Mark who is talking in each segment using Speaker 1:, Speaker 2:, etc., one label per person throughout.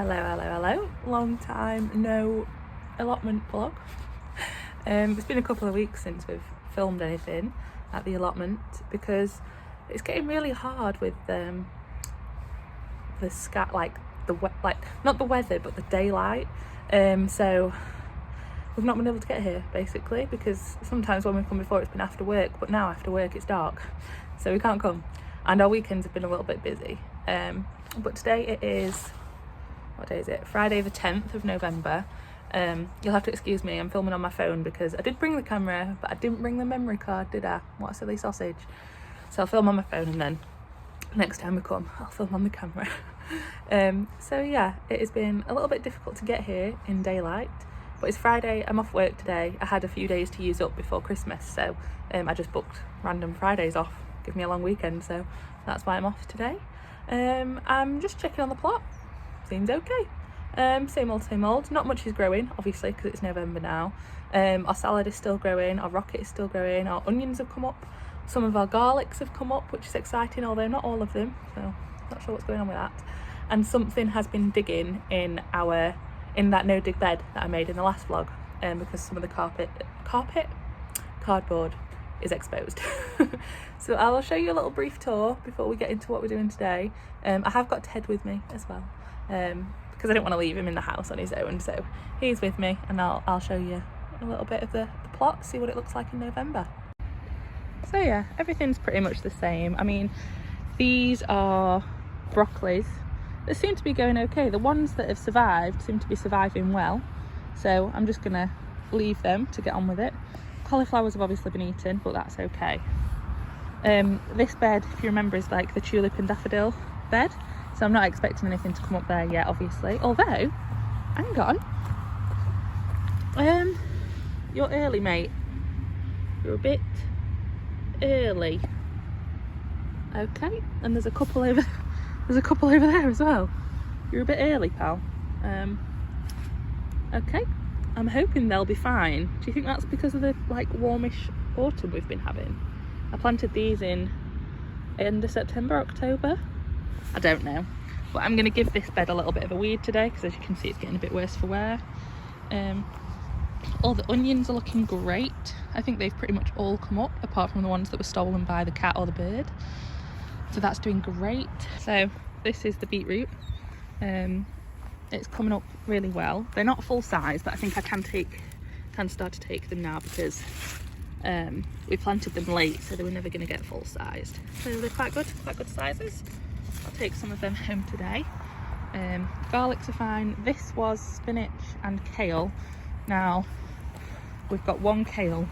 Speaker 1: Hello. Long time no allotment vlog. It's been a couple of weeks since we've filmed anything at the allotment because it's getting really hard with the not the weather but the daylight. So we've not been able to get here basically because sometimes when we've come before it's been after work, but now after work it's dark, so we can't come, and our weekends have been a little bit busy. But today it is, what day is it? Friday the 10th of November. You'll have to excuse me, I'm filming on my phone because I did bring the camera but I didn't bring the memory card, did I? What a silly sausage. So I'll film on my phone and then next time we come I'll film on the camera. So yeah, it has been a little bit difficult to get here in daylight, but it's Friday, I'm off work today. I had a few days to use up before Christmas, so I just booked random Fridays off, give me a long weekend, so that's why I'm off today. I'm just checking on the plot, seems okay. Same old, not much is growing obviously because it's November now. Our salad is still growing, our rocket is still growing, our onions have come up, some of our garlics have come up, which is exciting, although not all of them, so not sure what's going on with that. And something has been digging in that no dig bed that I made in the last vlog, because some of the cardboard is exposed. So I'll show you a little brief tour before we get into what we're doing today. I have got Ted with me as well, because I didn't want to leave him in the house on his own, so he's with me, and I'll show you a little bit of the plot, see what it looks like in November. So yeah, everything's pretty much the same. I mean, these are broccolis. They seem to be going okay. The ones that have survived seem to be surviving well, so I'm just gonna leave them to get on with it. Cauliflowers have obviously been eaten, but that's okay. This bed, if you remember, is like the tulip and daffodil bed, so I'm not expecting anything to come up there yet, obviously. Although, hang on, you're early, mate. You're a bit early. Okay, and there's a couple over there as well. You're a bit early, pal. Okay, I'm hoping they'll be fine. Do you think that's because of the warmish autumn we've been having? I planted these in end of September, October, I don't know, but I'm going to give this bed a little bit of a weed today because, as you can see, it's getting a bit worse for wear. All the onions are looking great. I think they've pretty much all come up apart from the ones that were stolen by the cat or the bird, so that's doing great. So this is the beetroot. It's coming up really well. They're not full size, but I think I can start to take them now because we planted them late, so they were never going to get full sized. So they're quite good sizes. I'll take some of them home today. Garlics are fine. This was spinach and kale. Now we've got one kale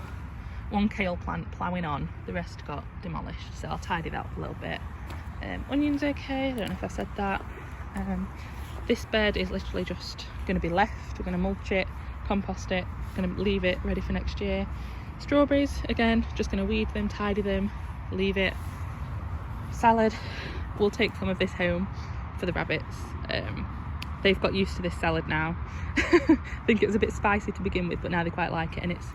Speaker 1: plant ploughing on, the rest got demolished, so I'll tidy that up a little bit. Onions okay, I don't know if I said that. This bed is literally just going to be left. We're going to mulch it, compost it, going to leave it ready for next year. Strawberries, again, just going to weed them, tidy them, leave it. Salad, we'll take some of this home for the rabbits. They've got used to this salad now. I think it was a bit spicy to begin with, but now they quite like it and it's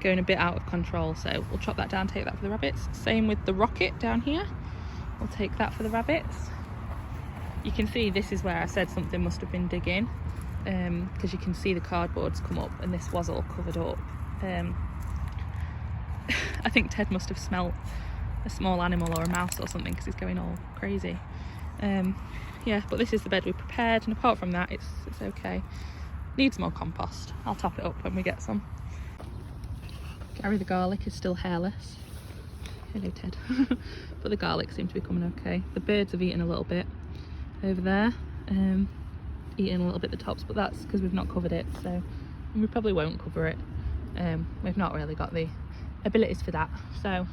Speaker 1: going a bit out of control, so we'll chop that down, take that for the rabbits. Same with the rocket down here, we'll take that for the rabbits. You can see this is where I said something must have been digging, because you can see the cardboard's come up and this was all covered up. I think Ted must have smelt a small animal or a mouse or something because he's going all crazy. Yeah, but this is the bed we prepared, and apart from that it's okay. Needs more compost. I'll top it up when we get some. Gary the garlic is still hairless. Hello, Ted. But the garlic seems to be coming okay. The birds have eaten a little bit over there, eating a little bit the tops, but that's because we've not covered it, so we probably won't cover it. We've not really got the abilities for that, so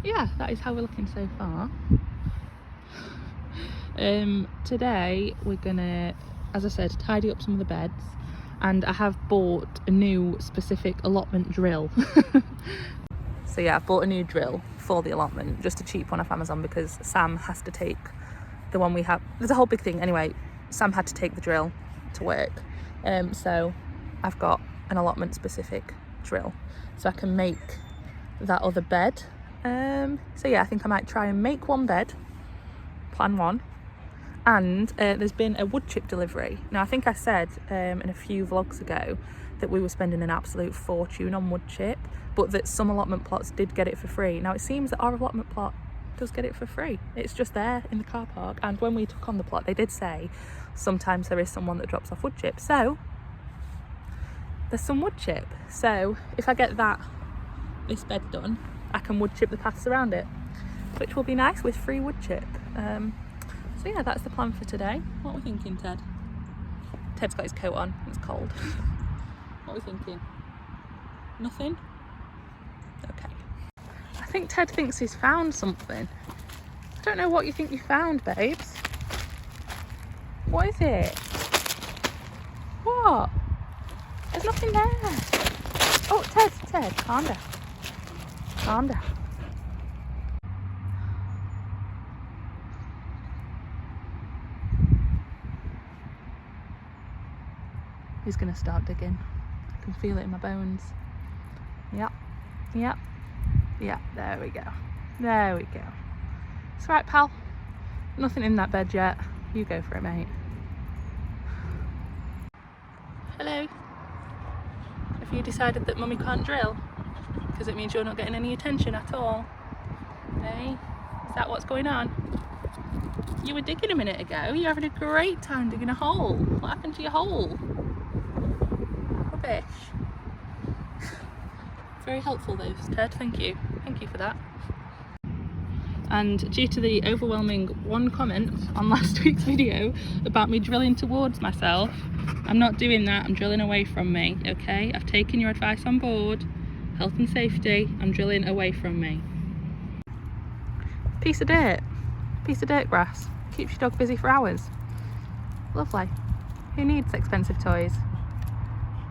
Speaker 1: yeah, that is how we're looking so far. Today we're gonna, as I said, tidy up some of the beds, and I have bought a new specific allotment drill. So yeah, I've bought a new drill for the allotment, just a cheap one off Amazon, because Sam has to take the one we have. There's a whole big thing anyway. Sam had to take the drill to work, so I've got an allotment specific drill so I can make that other bed. So yeah, I think I might try and make one bed, plan one, And there's been a wood chip delivery. Now I think I said in a few vlogs ago that we were spending an absolute fortune on wood chip, but that some allotment plots did get it for free. Now it seems that our allotment plot does get it for free. It's just there in the car park, and when we took on the plot they did say sometimes there is someone that drops off wood chip, so there's some wood chip. So if I get this bed done, I can wood chip the paths around it, which will be nice with free wood chip. So yeah, that's the plan for today. What are we thinking, Ted? Ted's got his coat on, it's cold. What are we thinking? Nothing? Okay. I think Ted thinks he's found something. I don't know what you think you found, babes. What is it? What? There's nothing there. Oh, Ted, calm down. Calm down. He's gonna start digging. I can feel it in my bones. Yep, there we go. It's right, pal. Nothing in that bed yet. You go for it, mate. Hello. Have you decided that mummy can't drill? Because it means you're not getting any attention at all. Hey, is that what's going on? You were digging a minute ago. You're having a great time digging a hole. What happened to your hole? Rubbish. Very helpful though, Ted. Thank you for that. And due to the overwhelming one comment on last week's video about me drilling towards myself, I'm not doing that. I'm drilling away from me, okay? I've taken your advice on board. Health and safety, I'm drilling away from me. Piece of dirt grass. Keeps your dog busy for hours. Lovely. Who needs expensive toys?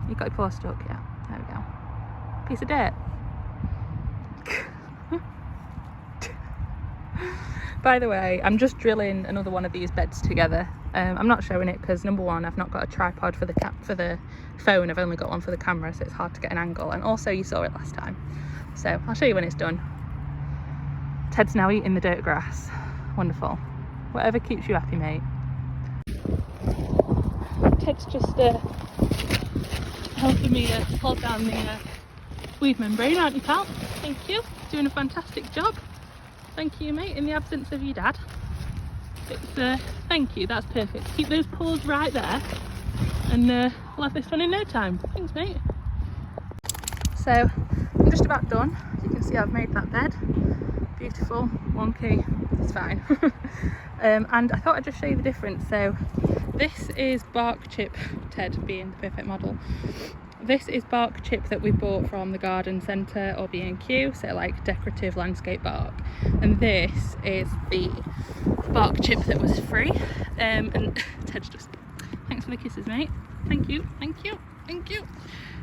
Speaker 1: You got your paw stuck, yeah. There we go. Piece of dirt. By the way, I'm just drilling another one of these beds together. I'm not showing it because number one, I've not got a tripod for the phone. I've only got one for the camera, so it's hard to get an angle. And also, you saw it last time, so I'll show you when it's done. Ted's now eating the dirt grass. Wonderful. Whatever keeps you happy, mate. Ted's just helping me hold down the weed membrane, aren't you, pal? Thank you. Doing a fantastic job. Thank you, mate, in the absence of your dad. It's thank you, that's perfect. Keep those paws right there and we'll have this done in no time. Thanks, mate. So I'm just about done. You can see I've made that bed. Beautiful, wonky, it's fine. And I thought I'd just show you the difference. So this is bark chip, Ted being the perfect model. This is bark chip that we bought from the garden centre or B&Q, so like decorative landscape bark. And this is the bark chip that was free. And Ted's just, thanks for the kisses, mate. Thank you.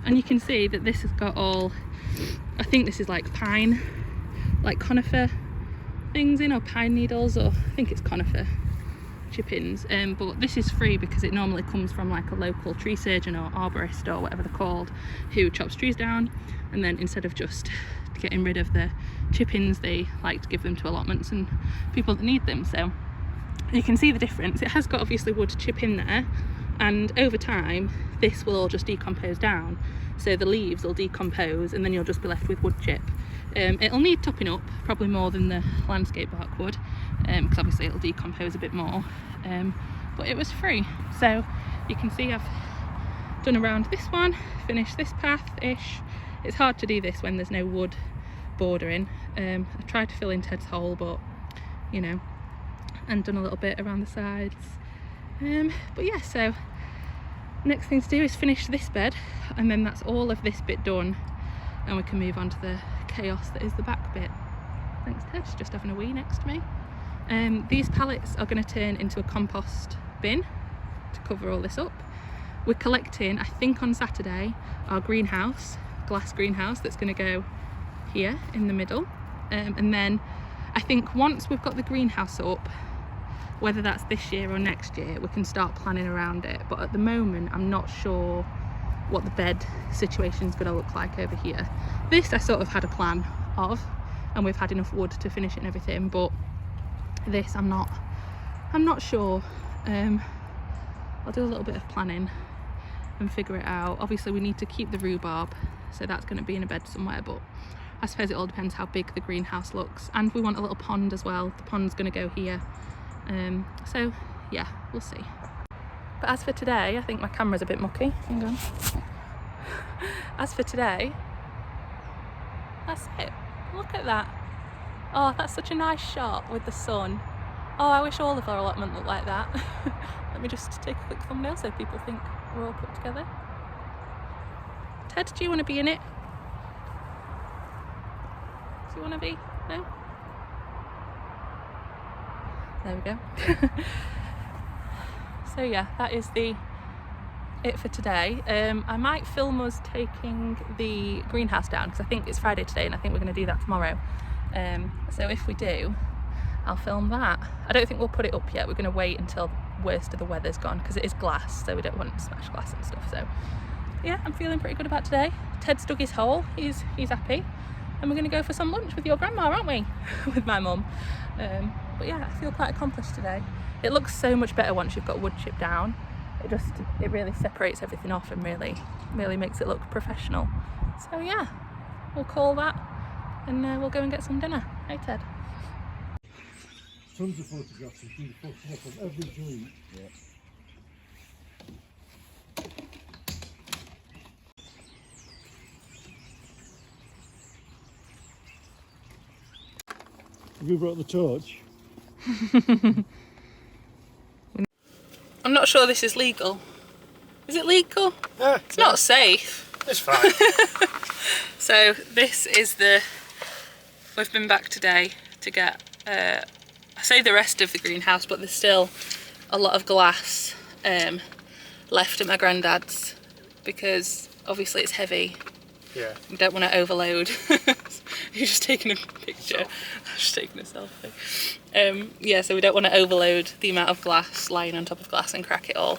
Speaker 1: And you can see that this has got all, I think this is like pine, like conifer things in, or pine needles, or I think it's conifer chippings, but this is free because it normally comes from like a local tree surgeon or arborist or whatever they're called, who chops trees down, and then instead of just getting rid of the chippings, they like to give them to allotments and people that need them. So you can see the difference. It has got obviously wood chip in there, and over time this will all just decompose down, so the leaves will decompose and then you'll just be left with wood chip. It'll need topping up probably more than the landscape bark would, because obviously it'll decompose a bit more, but it was free. So you can see I've done around this one, finished this path-ish. It's hard to do this when there's no wood bordering. I tried to fill in Ted's hole, but you know, and done a little bit around the sides. But yeah, so next thing to do is finish this bed, and then that's all of this bit done, and we can move on to the chaos that is the back bit. Thanks, Ted, she's just having a wee next to me. These pallets are going to turn into a compost bin to cover all this up. We're collecting, I think on Saturday, our greenhouse, glass greenhouse, that's going to go here in the middle, and then I think once we've got the greenhouse up, whether that's this year or next year, we can start planning around it. But at the moment I'm not sure what the bed situation is going to look like over here. This I sort of had a plan of, and we've had enough wood to finish it and everything, but this I'm not I'm not sure. I'll do a little bit of planning and figure it out. Obviously we need to keep the rhubarb, so that's going to be in a bed somewhere, but I suppose it all depends how big the greenhouse looks. And we want a little pond as well. The pond's going to go here. So yeah, we'll see. But as for today, I think my camera's a bit mucky. Hang on. As for today, that's it. Look at that. Oh, that's such a nice shot with the sun. Oh, I wish all of our allotment looked like that. Let me just take a quick thumbnail so people think we're all put together. Ted, do you want to be in it? Do you want to be? No? There we go. So yeah, that is it for today. I might film us taking the greenhouse down because I think it's Friday today and I think we're going to do that tomorrow. So if we do, I'll film that. I don't think we'll put it up yet. We're going to wait until the worst of the weather's gone because it is glass, so we don't want to smash glass and stuff. So yeah, I'm feeling pretty good about today. Ted's dug his hole. He's happy. And we're going to go for some lunch with your grandma, aren't we? With my mum. But yeah, I feel quite accomplished today. It looks so much better once you've got wood chip down. It really separates everything off and really makes it look professional. So yeah, we'll call that and we'll go and get some dinner. Hey Ted.
Speaker 2: Tons of photographs and photographs of every joint. Yeah. Have you brought the torch?
Speaker 1: I'm not sure this is legal. Is it legal? It's not safe.
Speaker 2: It's fine.
Speaker 1: So this is we've been back today to get, I say the rest of the greenhouse, but there's still a lot of glass left at my granddad's because obviously it's heavy.
Speaker 2: Yeah.
Speaker 1: We don't want to overload. You're just taking a picture. I'm just taking a selfie. Yeah, so we don't want to overload the amount of glass lying on top of glass and crack it all.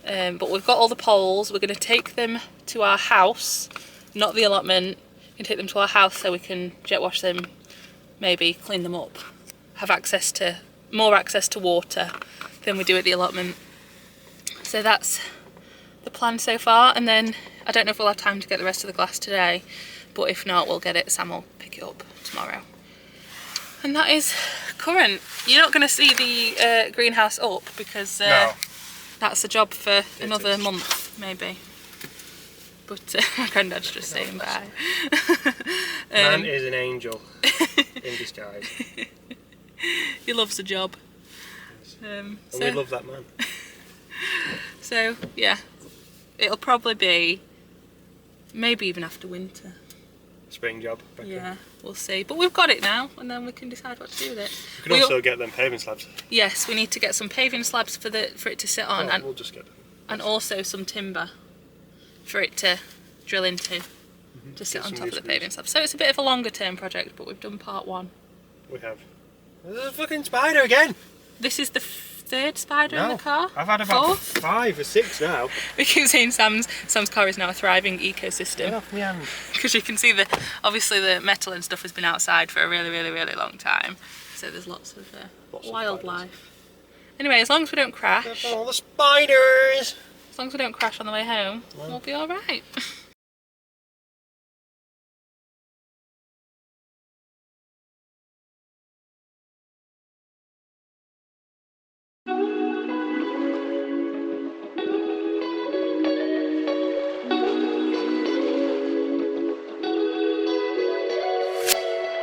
Speaker 1: But we've got all the poles. We're going to take them to our house, not the allotment. We can take them to our house so we can jet wash them, maybe clean them up, have more access to water than we do at the allotment. So that's the plan so far, and then I don't know if we'll have time to get the rest of the glass today, but if not, we'll get it. Sam will pick it up tomorrow. And that is current. You're not going to see the greenhouse up because
Speaker 2: No.
Speaker 1: that's a job for another month maybe. But my granddad's just saying bye.
Speaker 2: Man is an angel in disguise.
Speaker 1: He loves the job.
Speaker 2: And we love that man.
Speaker 1: So yeah, it'll probably be maybe even after winter.
Speaker 2: Spring job.
Speaker 1: Yeah, we'll see. But we've got it now, and then we can decide what to do with it.
Speaker 2: We can also get them paving slabs.
Speaker 1: Yes, we need to get some paving slabs for it to sit on, and
Speaker 2: we'll just get them.
Speaker 1: And also some timber for it to drill into, to sit on top of the paving slab. So it's a bit of a longer term project, but we've done part one.
Speaker 2: We have. There's a fucking spider again.
Speaker 1: This is the third spider in the car.
Speaker 2: I've had about 5 or 6 now.
Speaker 1: We keep saying Sam's car is now a thriving ecosystem.
Speaker 2: Get off my hand.
Speaker 1: Because you can see obviously the metal and stuff has been outside for a really long time. So there's lots of wildlife. Anyway, as long as we don't crash.
Speaker 2: All the spiders.
Speaker 1: As long as we don't crash on the way home, we'll be alright.